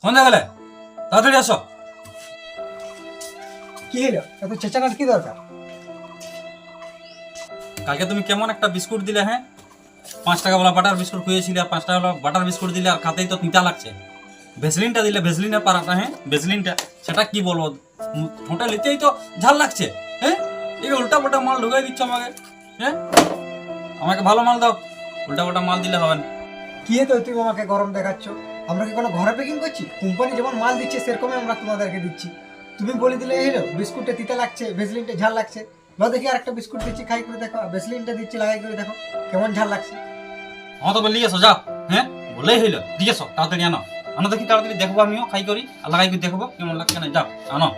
কোন গেলে তাড়াতাড়ি আসো। কি হলো এত চেঁচানোর কি দরকার? কালকে তুমি কেমন একটা বিস্কুট দিলে, হ্যাঁ 5 টাকা वाला বাটার বিস্কুট খুঁজেছিলে, আর 5 টাকা वाला বাটার বিস্কুট দিলে, আর খাতেই তো তিতা লাগছে। ভেসলিনটা দিলে, ভেসলিনের পারাটা, হ্যাঁ ভেসলিনটা, সেটা কি বলবো, ঠোঁটে লিতেই তো ঝাল লাগছে। হ্যাঁ এই উল্টা পাল্টা মাল ঢুকাই দিচ্ছ আমাকে। হ্যাঁ আমাকে ভালো মাল দাও, উল্টা পাল্টা মাল দিলে হবে না। কি হতো তুমি আমাকে গরম দেখাচ্ছ? আমরা কি কোনো ঘরে প্যাকিং করছি? কোম্পানি যেমন মাল দিচ্ছে সেরকমই আমরা তোমাদেরকে দিচ্ছি। তুমি বলে দিলে এই হলো বিস্কুটটা তিতা লাগছে, ভেসলিনটা ঝাল লাগছে। লো দেখি আরেকটা বিস্কুট দিচ্ছি, খাই করে দেখো, ভেসলিনটা দিচ্ছি, লাগাই করে দেখো কেমন ঝাল লাগছে। আমার তো বলিয়ে এসো, যাও। হ্যাঁ বলেই হইলো, দিয়ে এসো তাড়াতাড়ি আনো। আনো দেখি তাড়াতাড়ি, দেখবো আমিও খাই করি আর লাগাই করে দেখবো কেমন লাগছে না। যাও আনো।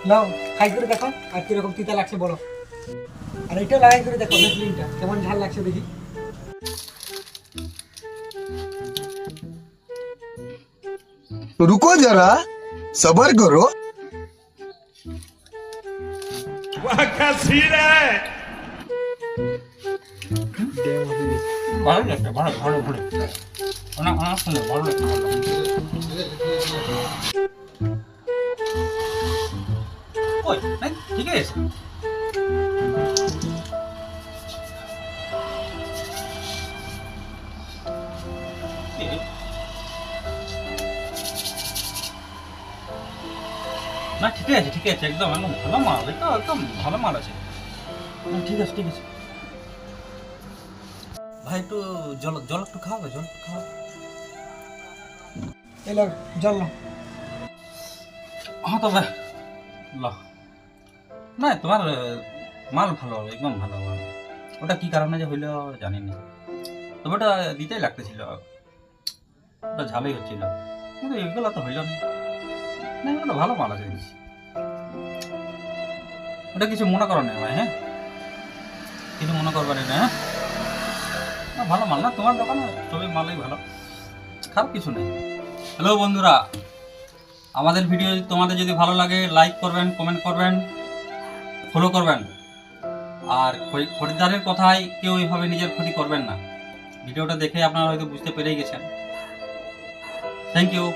লাও খাই করে দেখো আর কিরকম তিতা লাগছে বলো। আর এটাও লাগাই করে দেখো ভেসলিনটা কেমন ঝাল লাগছে দেখি। रुको जरा सबर करो। ভালো লাগছে, ভালো ভালো ভালো। অনেক অনেক সুন্দর, ভালো লাগছে। ওই নাই, ঠিক আছে। না ঠিক আছে, ঠিক আছে, একদম একদম ভালো মাল, এটা একদম ভালো মাল আছে। ঠিক আছে, ঠিক আছে। ভাই একটু জল জল একটু খাওয়াবে, জল একটু খাওয়া। এলো জল নাও। হ্যাঁ তবে ল না, তোমার মাল ভালো, একদম ভালো মাল। ওটা কি কারণে যে হইলো জানি না, তবে ওটা দিতেই লাগতেছিল, ওটা ঝালই হচ্ছিল, কিন্তু এগুলো তো হইল না। না এগুলো ভালো মাল আছে জিনিস, ওটা কিছু মনে করো না ভাই। হ্যাঁ কিছু মনে করবেন না। হ্যাঁ না, ভালো মাল না তোমার দোকানে, সবই মালই ভালো, খারাপ কিছু নেই। হ্যালো বন্ধুরা, আমাদের ভিডিও তোমাদের যদি ভালো লাগে লাইক করবেন, কমেন্ট করবেন, ফলো করবেন। আর খরিদ্দারের কথায় কেউ এইভাবে নিজের ক্ষতি করবেন না। ভিডিওটা দেখে আপনারা হয়তো বুঝতে পেরেই গেছেন। Thank you.